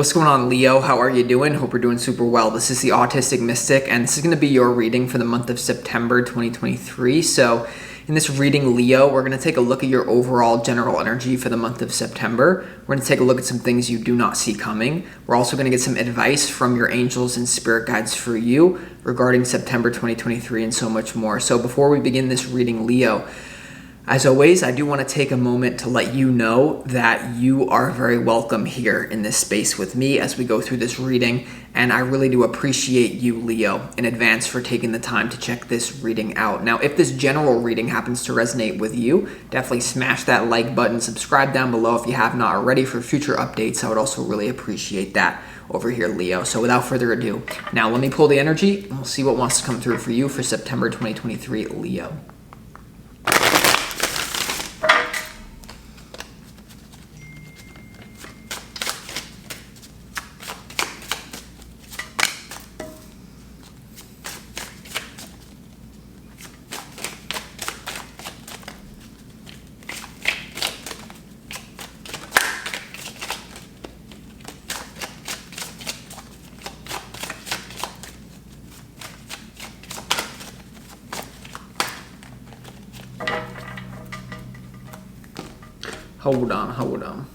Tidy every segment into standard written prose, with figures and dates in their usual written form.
What's going on, Leo? How are you doing? Hope you're doing super well. This is the Autistic Mystic, and this is going to be your reading for the month of September 2023. So in this reading, Leo, we're going to take a look at your overall general energy for the month of September. We're going to take a look at some things you do not see coming. We're also going to get some advice from your angels and spirit guides for you regarding September 2023 and so much more. So before we begin this reading, Leo, as always, I do want to take a moment to let you know that you are very welcome here in this space with me as we go through this reading, and I really do appreciate you, Leo, in advance for taking the time to check this reading out. Now, if this general reading happens to resonate with you, definitely smash that like button, subscribe down below if you have not already for future updates. I would also really appreciate that over here, Leo. So without further ado, now let me pull the energy and we'll see what wants to come through for you for September 2023, Leo. Hold on.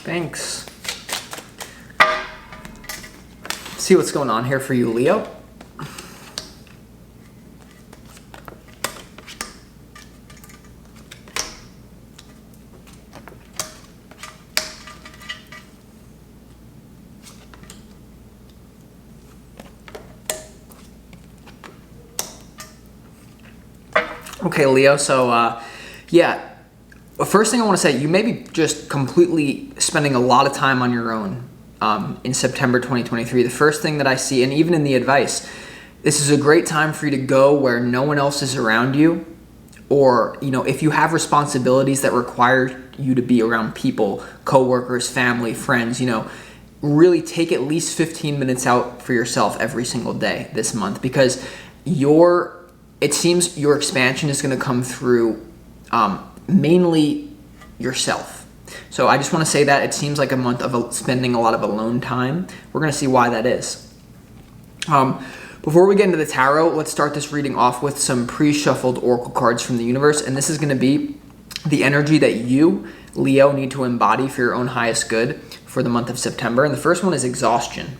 Thanks. See what's going on here for you, Leo. Okay, Leo, so first thing I want to say, you may be just completely spending a lot of time on your own in September 2023. The first thing that I see, and even in the advice, this is a great time for you to go where no one else is around you, or, if you have responsibilities that require you to be around people, coworkers, family, friends, really take at least 15 minutes out for yourself every single day this month, because it seems your expansion is going to come through mainly yourself. So I just want to say that it seems like a month of spending a lot of alone time. We're going to see why that is. Before we get into the tarot, let's start this reading off with some pre-shuffled oracle cards from the universe. And this is going to be the energy that you, Leo, need to embody for your own highest good for the month of September. And the first one is exhaustion.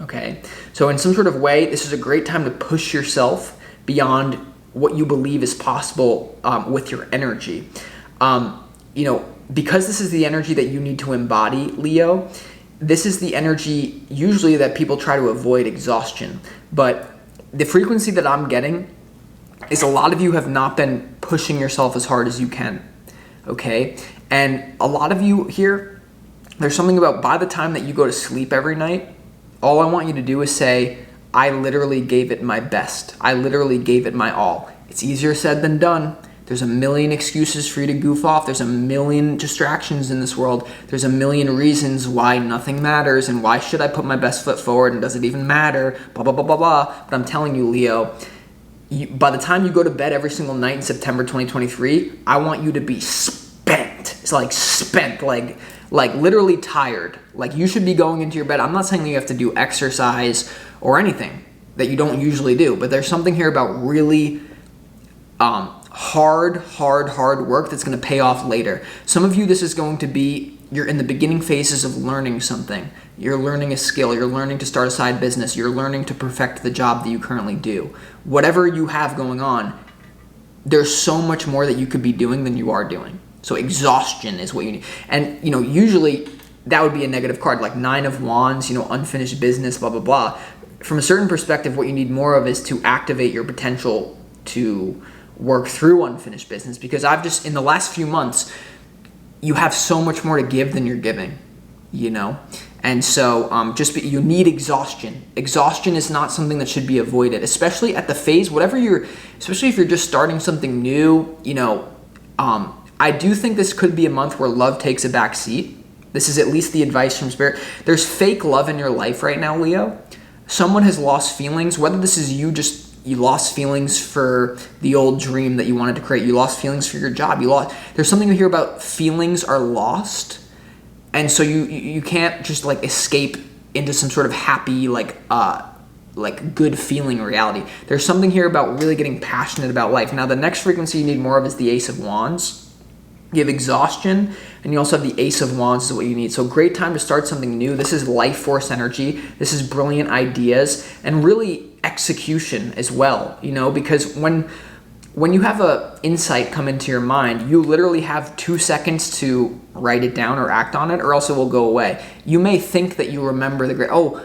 Okay. So in some sort of way, this is a great time to push yourself beyond what you believe is possible with your energy. Because this is the energy that you need to embody, Leo, this is the energy usually that people try to avoid exhaustion. But the frequency that I'm getting is a lot of you have not been pushing yourself as hard as you can, okay? And a lot of you here, there's something about by the time that you go to sleep every night, all I want you to do is say, I literally gave it my best. I literally gave it my all. It's easier said than done. There's a million excuses for you to goof off. There's a million distractions in this world. There's a million reasons why nothing matters and why should I put my best foot forward and does it even matter, blah, blah, blah, blah, blah. But I'm telling you, Leo, by the time you go to bed every single night in September 2023, I want you to be spent. It's like spent, like literally tired. Like you should be going into your bed. I'm not saying that you have to do exercise or anything that you don't usually do, but there's something here about really hard work that's going to pay off later. Some of you, this is going to be, you're in the beginning phases of learning something. You're learning a skill. You're learning to start a side business. You're learning to perfect the job that you currently do. Whatever you have going on, there's so much more that you could be doing than you are doing. So exhaustion is what you need. And, usually that would be a negative card, like 9 of Wands, unfinished business, blah, blah, blah. From a certain perspective, what you need more of is to activate your potential to work through unfinished business, because in the last few months, you have so much more to give than you're giving, And so you need exhaustion. Exhaustion is not something that should be avoided, especially at the phase, especially if you're just starting something new, I do think this could be a month where love takes a back seat. This is at least the advice from Spirit. There's fake love in your life right now, Leo. Someone has lost feelings, whether this is you lost feelings for the old dream that you wanted to create. You lost feelings for your job. There's something to hear about feelings are lost. And so you can't just like escape into some sort of happy, like good feeling reality. There's something here about really getting passionate about life. Now, the next frequency you need more of is the Ace of Wands. You have exhaustion, and you also have the Ace of Wands is what you need. So great time to start something new. This is life force energy. This is brilliant ideas and really execution as well, because when you have a insight come into your mind, you literally have 2 seconds to write it down or act on it, or else it will go away. You may think that you remember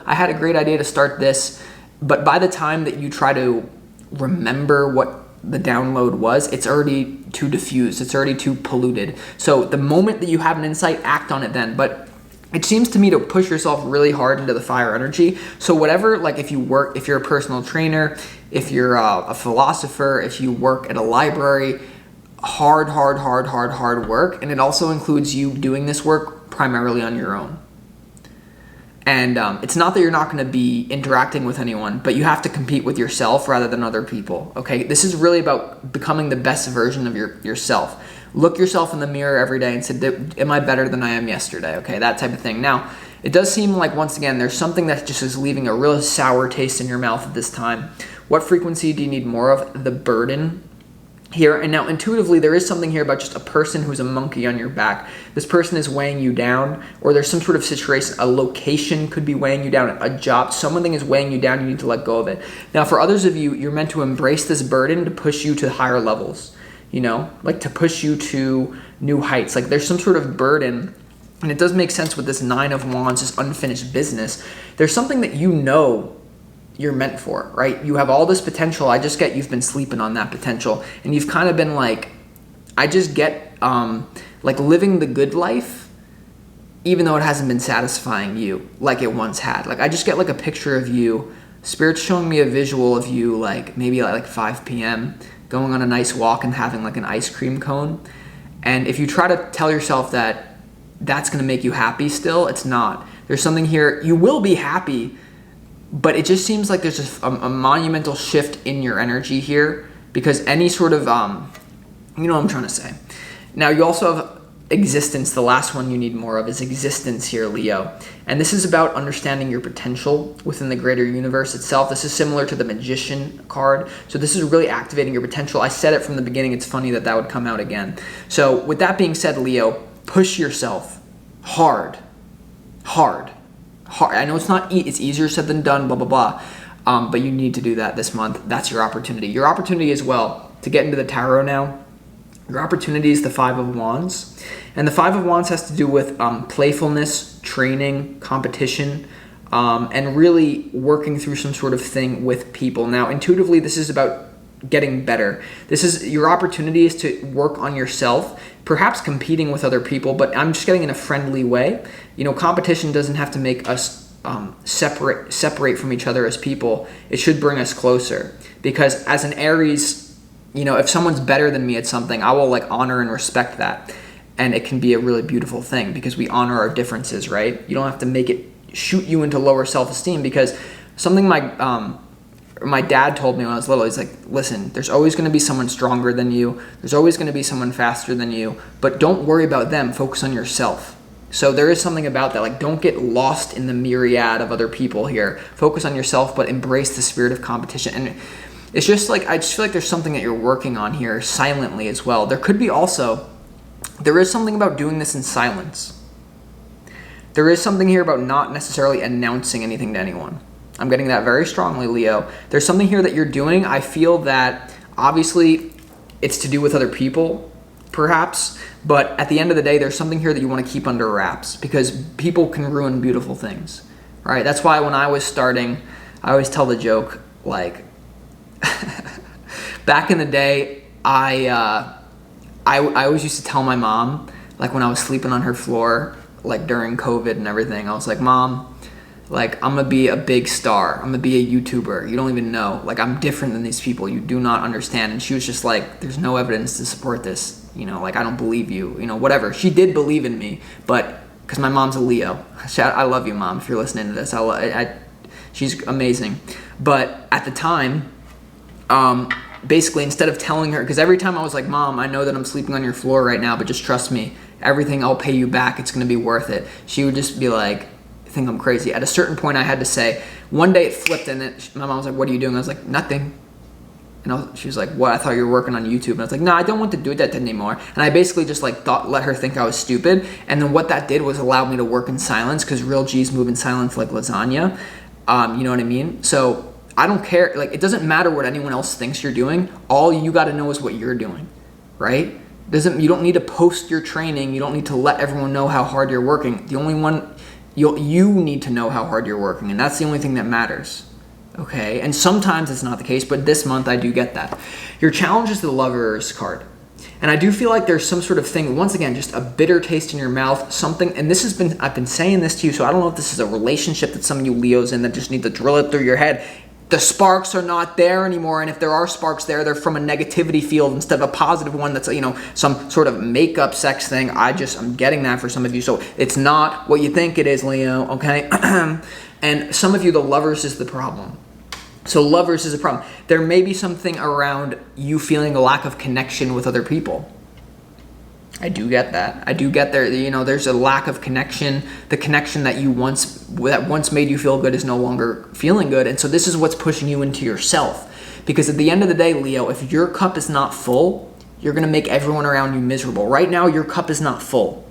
I had a great idea to start this, but by the time that you try to remember what the download was, it's already too diffused. It's already too polluted. So the moment that you have an insight, act on it then. But it seems to me to push yourself really hard into the fire energy. So whatever, like if you're a personal trainer, if you're a philosopher, if you work at a library, hard work. And it also includes you doing this work primarily on your own. And it's not that you're not going to be interacting with anyone, but you have to compete with yourself rather than other people, okay? This is really about becoming the best version of yourself. Look yourself in the mirror every day and say, am I better than I am yesterday, okay? That type of thing. Now, it does seem like, once again, there's something that just is leaving a real sour taste in your mouth at this time. What frequency do you need more of? The burden here. And now intuitively there is something here about just a person who's a monkey on your back. This person is weighing you down, or there's some sort of situation, a location could be weighing you down, a job, something is weighing you down, you need to let go of it. Now for others of you, you're meant to embrace this burden to push you to higher levels, like to push you to new heights. Like there's some sort of burden, and it does make sense with this Nine of Wands, this unfinished business. There's something that you're meant for, right? You have all this potential. I just get you've been sleeping on that potential, and you've kind of been like, I just get like living the good life, even though it hasn't been satisfying you like it once had. Like I just get like a picture of you. Spirit's showing me a visual of you, like maybe like 5 p.m. going on a nice walk and having like an ice cream cone. And if you try to tell yourself that that's going to make you happy still, it's not. There's something here. You will be happy, but it just seems like there's a monumental shift in your energy here, because any sort of, you know what I'm trying to say. Now you also have existence. The last one you need more of is existence here, Leo. And this is about understanding your potential within the greater universe itself. This is similar to the Magician card. So this is really activating your potential. I said it from the beginning. It's funny that would come out again. So with that being said, Leo, push yourself hard. I know it's easier said than done, blah, blah, blah. But you need to do that this month. That's your opportunity. Your opportunity as well to get into the tarot now. Your opportunity is the Five of Wands. And the Five of Wands has to do with playfulness, training, competition, and really working through some sort of thing with people. Now, intuitively, this is about getting better. This is your opportunity is to work on yourself, perhaps competing with other people, but I'm just getting in a friendly way. Competition doesn't have to make us separate from each other as people. It should bring us closer, because as an Aries, if someone's better than me at something, I will like honor and respect that. And it can be a really beautiful thing because we honor our differences, right? You don't have to make it shoot you into lower self-esteem, because something my dad told me when I was little, he's like, listen, there's always going to be someone stronger than you. There's always going to be someone faster than you, but don't worry about them. Focus on yourself. So there is something about that. Like, don't get lost in the myriad of other people here. Focus on yourself, but embrace the spirit of competition. And it's just like, I just feel like there's something that you're working on here silently as well. There is something about doing this in silence. There is something here about not necessarily announcing anything to anyone. I'm getting that very strongly, Leo. There's something here that you're doing. I feel that obviously it's to do with other people, perhaps, but at the end of the day, there's something here that you want to keep under wraps, because people can ruin beautiful things, right? That's why when I was starting, I always tell the joke, like, back in the day, I always used to tell my mom, like when I was sleeping on her floor, like during COVID and everything, I was like, Mom, like, I'm going to be a big star. I'm going to be a YouTuber. You don't even know. Like, I'm different than these people. You do not understand. And she was just like, there's no evidence to support this. like, I don't believe you, whatever. She did believe in me, but because my mom's a Leo. I love you, Mom, if you're listening to this. She's amazing. But at the time, basically, instead of telling her, because every time I was like, Mom, I know that I'm sleeping on your floor right now, but just trust me, everything, I'll pay you back. It's going to be worth it. She would just be like, I think I'm crazy. At a certain point, I had to say, one day it flipped, and my mom was like, what are you doing? I was like, nothing. And she was like, what? I thought you were working on YouTube. And I was like, no, I don't want to do that anymore. And I basically just like let her think I was stupid. And then what that did was allow me to work in silence, because real G's move in silence like lasagna. You know what I mean? So I don't care. Like, it doesn't matter what anyone else thinks you're doing. All you got to know is what you're doing, right? You don't need to post your training. You don't need to let everyone know how hard you're working. The only one, you need to know how hard you're working. And that's the only thing that matters. Okay, and sometimes it's not the case, but this month I do get that. Your challenge is the Lover's card. And I do feel like there's some sort of thing, once again, just a bitter taste in your mouth, something, and I've been saying this to you, so I don't know if this is a relationship that some of you Leos in that just need to drill it through your head. The sparks are not there anymore, and if there are sparks there, they're from a negativity field instead of a positive one that's, some sort of makeup sex thing. I'm getting that for some of you, so it's not what you think it is, Leo, okay? And some of you, the Lovers is the problem. So Lovers is a problem. There may be something around you feeling a lack of connection with other people. I do get that. I do get there's a lack of connection. The connection that once made you feel good is no longer feeling good. And so this is what's pushing you into yourself. Because at the end of the day, Leo, if your cup is not full, you're going to make everyone around you miserable. Right now, your cup is not full.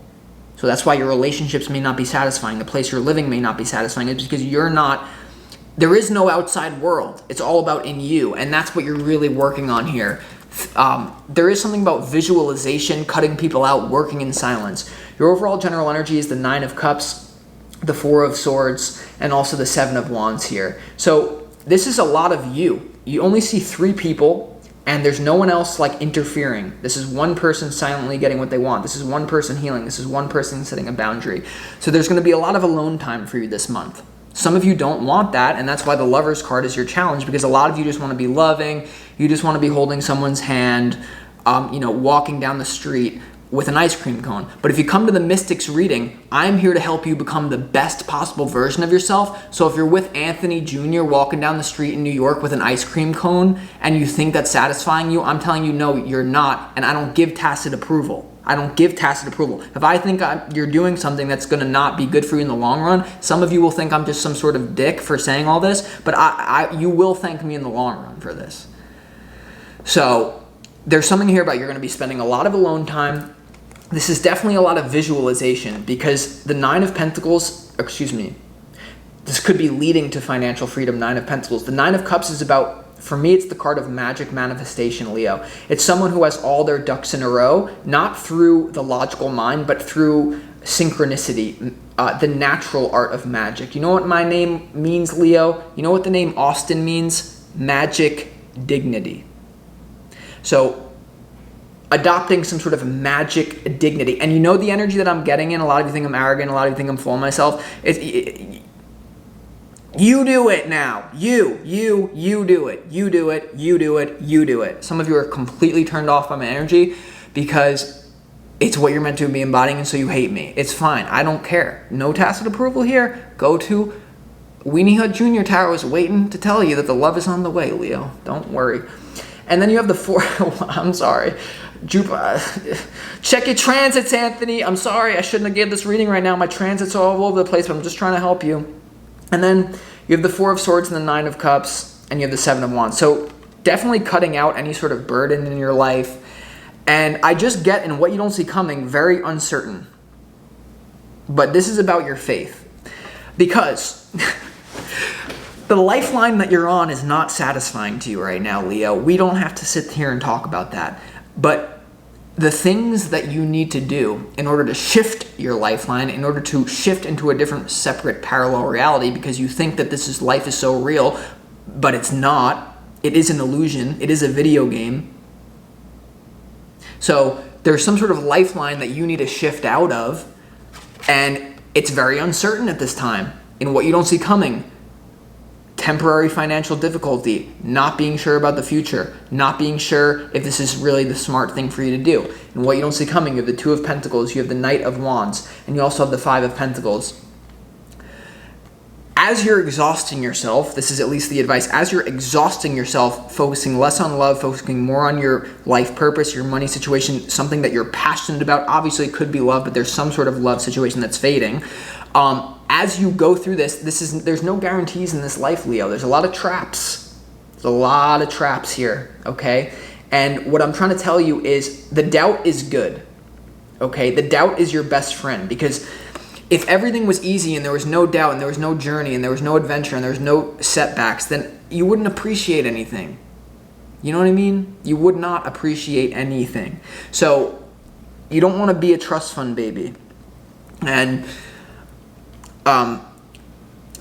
So that's why your relationships may not be satisfying. The place you're living may not be satisfying. It's because there is no outside world. It's all about in you. And that's what you're really working on here. There is something about visualization, cutting people out, working in silence. Your overall general energy is the 9 of Cups, the 4 of Swords, and also the 7 of Wands here. So this is a lot of you. You only see 3 people, and there's no one else like interfering. This is one person silently getting what they want. This is one person healing. This is one person setting a boundary. So there's going to be a lot of alone time for you this month. Some of you don't want that, and that's why the Lover's card is your challenge, because a lot of you just want to be loving. You just want to be holding someone's hand, walking down the street with an ice cream cone. But if you come to the Mystics reading, I'm here to help you become the best possible version of yourself. So if you're with Anthony Jr. walking down the street in New York with an ice cream cone and you think that's satisfying you, I'm telling you, no, you're not. And I don't give tacit approval. I don't give tacit approval. If I think you're doing something that's going to not be good for you in the long run, some of you will think I'm just some sort of dick for saying all this, but you will thank me in the long run for this. So there's something here about you're going to be spending a lot of alone time. This is definitely a lot of visualization, because the 9 of Pentacles, this could be leading to financial freedom, 9 of Pentacles. The 9 of Cups is about, for me, it's the card of magic manifestation, Leo. It's someone who has all their ducks in a row, not through the logical mind, but through synchronicity, the natural art of magic. You know what my name means, Leo? You know what the name Austin means? Magic dignity. So adopting some sort of magic dignity. And you know the energy that I'm getting in? A lot of you think I'm arrogant. A lot of you think I'm full of myself. You do it now. You do it. You do it. You do it. You do it. Some of you are completely turned off by my energy because it's what you're meant to be embodying, and so you hate me. It's fine. I don't care. No tacit approval here. Go to Weenie Hut Jr. Tarot is waiting to tell you that the love is on the way, Leo. Don't worry. And then you have the 4. I'm sorry. Check your transits, Anthony. I'm sorry. I shouldn't have gave this reading right now. My transits are all over the place, but I'm just trying to help you. And then you have the 4 of Swords and the 9 of Cups, and you have the 7 of Wands. So definitely cutting out any sort of burden in your life. And I just get, in what you don't see coming, very uncertain. But this is about your faith. Because the lifeline that you're on is not satisfying to you right now, Leo. We don't have to sit here and talk about that. But the things that you need to do in order to shift your lifeline, in order to shift into a different, separate, parallel reality, because you think that life is so real, but it's not. It is an illusion. It is a video game. So there's some sort of lifeline that you need to shift out of, and it's very uncertain at this time in what you don't see coming. temporary financial difficulty, not being sure about the future, not being sure if this is really the smart thing for you to do. And what you don't see coming, you have the Two of Pentacles, you have the Knight of Wands, and you also have the Five of Pentacles. As you're exhausting yourself, this is at least the advice, as you're exhausting yourself, focusing less on love, focusing more on your life purpose, your money situation, something that you're passionate about. Obviously it could be love, but there's some sort of love situation that's fading. As you go through there's no guarantees in this life, Leo. There's a lot of traps. There's a lot of traps here, okay? And what I'm trying to tell you is the doubt is good, okay? The doubt is your best friend, because if everything was easy and there was no doubt and there was no journey and there was no adventure and there was no setbacks, then you wouldn't appreciate anything. You know what I mean? You would not appreciate anything. So you don't want to be a trust fund baby. And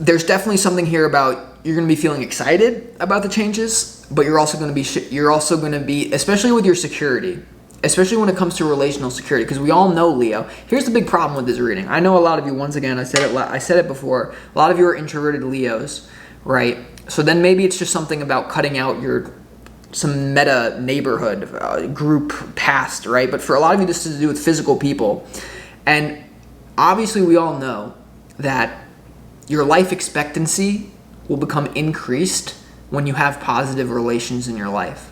there's definitely something here about you're going to be feeling excited about the changes, but you're also going to be, especially with your security, especially when it comes to relational security, because we all know, Leo, here's the big problem with this reading. I know a lot of you, once again, I said it before, a lot of you are introverted Leos, right? So then maybe it's just something about cutting out some meta neighborhood group past, right? But for a lot of you, this is to do with physical people. And obviously we all know that your life expectancy will become increased when you have positive relations in your life.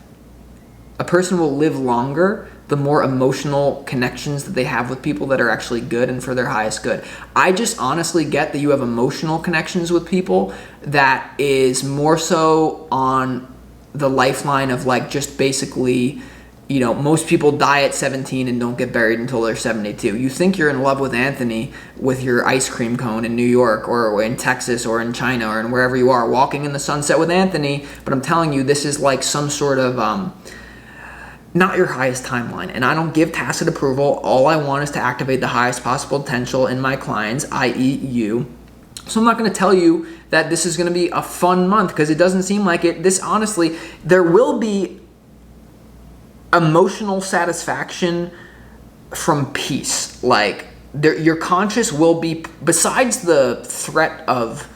A person will live longer the more emotional connections that they have with people that are actually good and for their highest good. I just honestly get that you have emotional connections with people that is more so on the lifeline of like just basically, you know, most people die at 17 and don't get buried until they're 72. You think you're in love with Anthony with your ice cream cone in New York or in Texas or in China or in wherever you are, walking in the sunset with Anthony, but I'm telling you, this is like some sort of not your highest timeline. And I don't give tacit approval. All I want is to activate the highest possible potential in my clients, i.e. you. So I'm not going to tell you that this is going to be a fun month, because it doesn't seem like it. This, honestly, there will be emotional satisfaction from peace. Like, your conscious will be, besides the threat of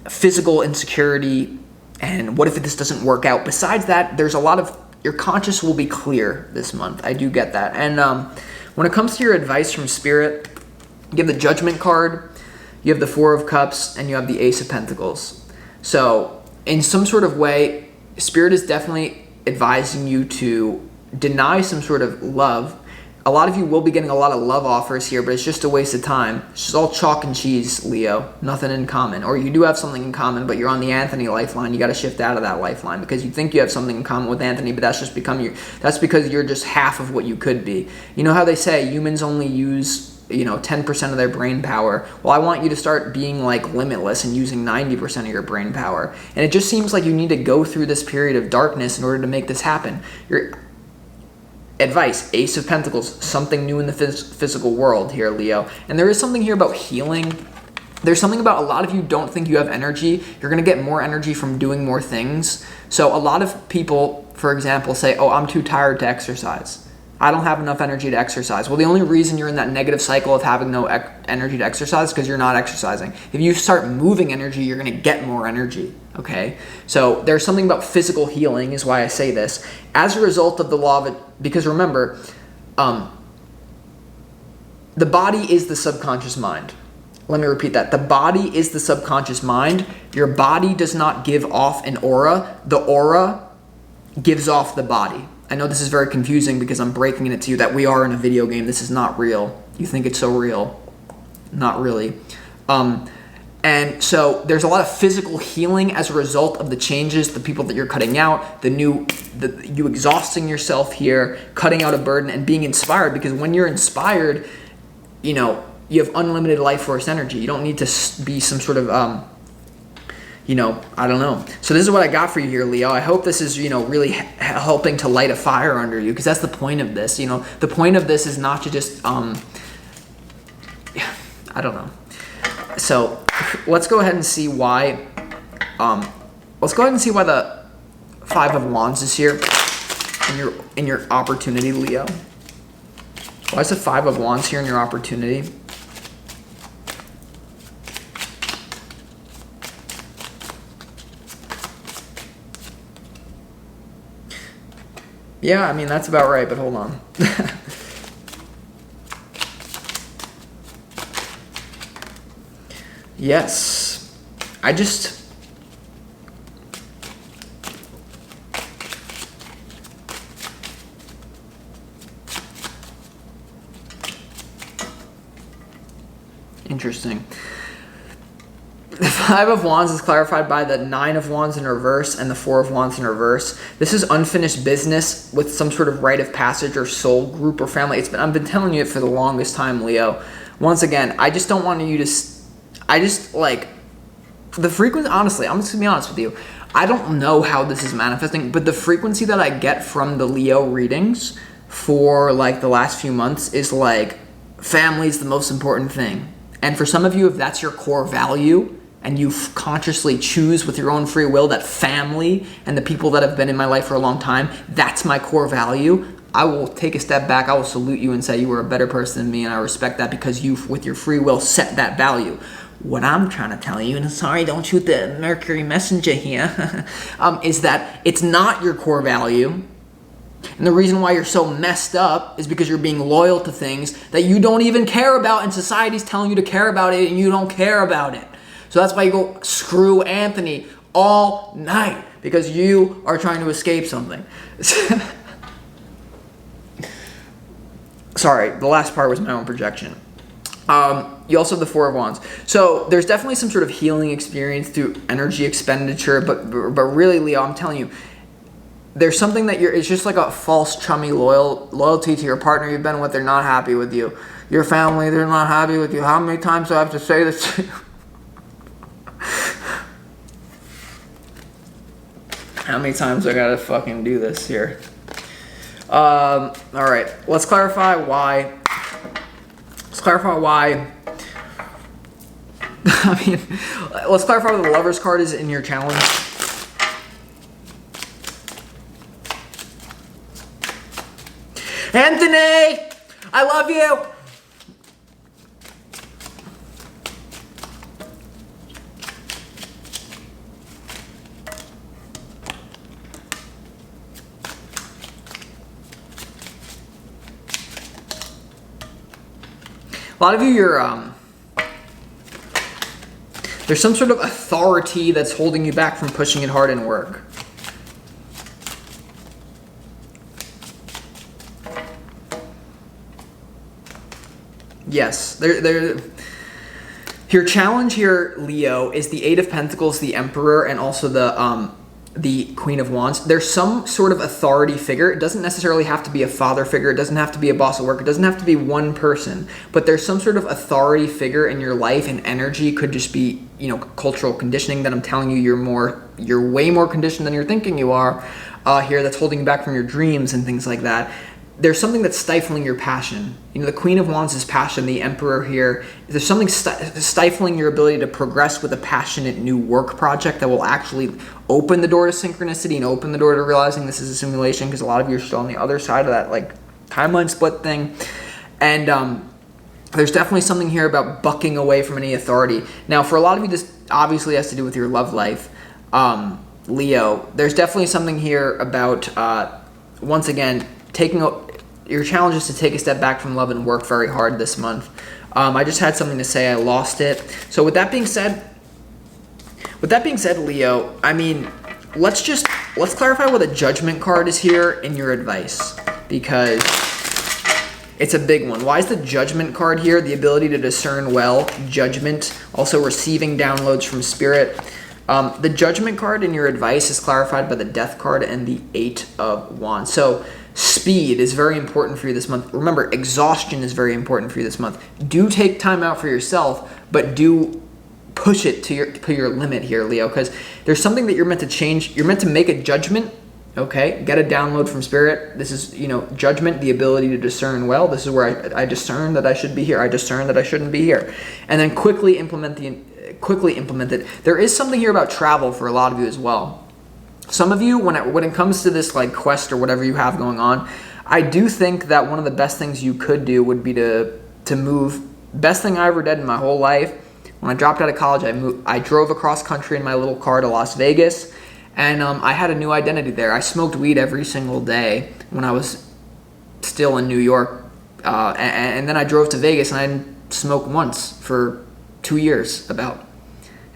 physical insecurity and what if this doesn't work out, besides that, there's a lot of, your conscious will be clear this month. I do get that. And when it comes to your advice from Spirit, you have the Judgment card, you have the Four of Cups, and you have the Ace of Pentacles. So in some sort of way, Spirit is definitely advising you to deny some sort of love. A lot of you will be getting a lot of love offers here, but it's just a waste of time. It's just all chalk and cheese, Leo. Nothing in common. Or you do have something in common, but you're on the Anthony lifeline. You got to shift out of that lifeline because you think you have something in common with Anthony, but that's just that's because you're just half of what you could be. You know how they say humans only use 10% of their brain power? Well, I want you to start being like limitless and using 90% of your brain power. And it just seems like you need to go through this period of darkness in order to make this happen. Your advice, Ace of Pentacles, something new in the physical world here, Leo. And there is something here about healing. There's something about a lot of you don't think you have energy. You're going to get more energy from doing more things. So a lot of people, for example, say, oh, I'm too tired to exercise. I don't have enough energy to exercise. Well, the only reason you're in that negative cycle of having no energy to exercise is because you're not exercising. If you start moving energy, you're going to get more energy, okay? So there's something about physical healing is why I say this. As a result of the law of it, because remember, the body is the subconscious mind. Let me repeat that. The body is the subconscious mind. Your body does not give off an aura. The aura gives off the body. I know this is very confusing because I'm breaking it to you that we are in a video game. This is not real. You think it's so real. Not really. And so there's a lot of physical healing as a result of the changes, the people that you're cutting out, you exhausting yourself here, cutting out a burden and being inspired, because when you're inspired, you have unlimited life force energy. You don't need to be some sort of I don't know. So this is what I got for you here, Leo. I hope this is, really helping to light a fire under you, because that's the point of this. The point of this is not to just, I don't know. So let's go ahead and see why, the Five of Wands is here in your opportunity, Leo. Why is the Five of Wands here in your opportunity? Yeah, I mean, that's about right, but hold on. Yes. I just... Interesting. The Five of Wands is clarified by the Nine of Wands in reverse and the Four of Wands in reverse. This is unfinished business with some sort of rite of passage or soul group or family. I've been telling you it for the longest time, Leo. Once again, I just don't want you to... I just, like... The frequency... Honestly, I'm just going to be honest with you. I don't know how this is manifesting, but the frequency that I get from the Leo readings for, like, the last few months is, like, family's the most important thing. And for some of you, if that's your core value... and you consciously choose with your own free will that family and the people that have been in my life for a long time, that's my core value, I will take a step back. I will salute you and say you were a better person than me, and I respect that because you, with your free will, set that value. What I'm trying to tell you, and sorry, don't shoot the Mercury messenger here, is that it's not your core value. And the reason why you're so messed up is because you're being loyal to things that you don't even care about, and society's telling you to care about it, and you don't care about it. So that's why you go screw Anthony all night, because you are trying to escape something. Sorry, the last part was my own projection. You also have the Four of Wands. So there's definitely some sort of healing experience through energy expenditure, but really, Leo, I'm telling you, there's something that it's just like a false chummy loyalty to your partner you've been with. They're not happy with you. Your family, they're not happy with you. How many times do I have to say this to you? How many times I gotta fucking do this here? All right, let's clarify why. I mean, let's clarify what the Lover's card is in your challenge. Anthony, I love you. A lot of you, there's some sort of authority that's holding you back from pushing it hard in work. Yes, your challenge here, Leo, is the Eight of Pentacles, the Emperor, and also the Queen of Wands. There's some sort of authority figure. It doesn't necessarily have to be a father figure. It doesn't have to be a boss at work. It doesn't have to be one person. But there's some sort of authority figure in your life, and energy could just be, cultural conditioning that I'm telling you you're way more conditioned than you're thinking you are here, that's holding you back from your dreams and things like that. There's something that's stifling your passion. The Queen of Wands is passion. The Emperor here, there's something stifling your ability to progress with a passionate new work project that will actually open the door to synchronicity and open the door to realizing this is a simulation, because a lot of you are still on the other side of that timeline split thing. And there's definitely something here about bucking away from any authority. Now, for a lot of you, this obviously has to do with your love life, Leo. There's definitely something here about, once again, your challenge is to take a step back from love and work very hard this month. I just had something to say. I lost it. So with that being said, Leo, I mean, let's clarify what the Judgment card is here in your advice, because it's a big one. Why is the Judgment card here? The ability to discern well, judgment, also receiving downloads from spirit. The Judgment card in your advice is clarified by the Death card and the Eight of Wands. So speed is very important for you this month. Remember, exhaustion is very important for you this month. Do take time out for yourself, but do push it to your limit here, Leo, because there's something that you're meant to change. You're meant to make a judgment, okay? Get a download from spirit. This is, judgment, the ability to discern well. This is where I discern that I should be here. I discern that I shouldn't be here. And then quickly implement it. There is something here about travel for a lot of you as well. Some of you, when it comes to this quest or whatever you have going on, I do think that one of the best things you could do would be to move. Best thing I ever did in my whole life, when I dropped out of college, I drove across country in my little car to Las Vegas, And I had a new identity there. I smoked weed every single day when I was still in New York. And then I drove to Vegas and I didn't smoke once for 2 years about.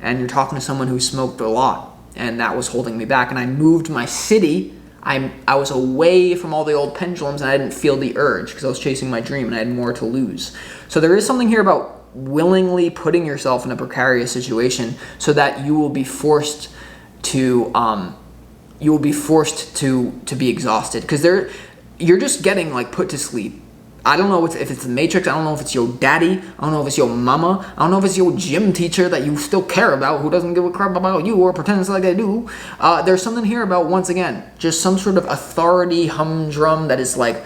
And you're talking to someone who smoked a lot, and that was holding me back. And I moved my city. I was away from all the old pendulums, and I didn't feel the urge because I was chasing my dream and I had more to lose. So there is something here about willingly putting yourself in a precarious situation so that you will be forced to be exhausted, because you're just getting like put to sleep. I don't know if it's the Matrix. I don't know if it's your daddy. I don't know if it's your mama. I don't know if it's your gym teacher that you still care about, who doesn't give a crap about you or pretends like they do. There's something here about, once again, just some sort of authority humdrum that is like,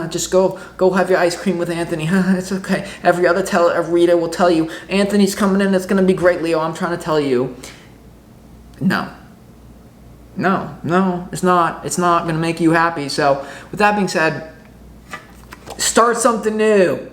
just go have your ice cream with Anthony. It's okay. Every reader will tell you, Anthony's coming in. It's gonna be great, Leo. I'm trying to tell you. No, it's not. It's not gonna make you happy. So with that being said, start something new.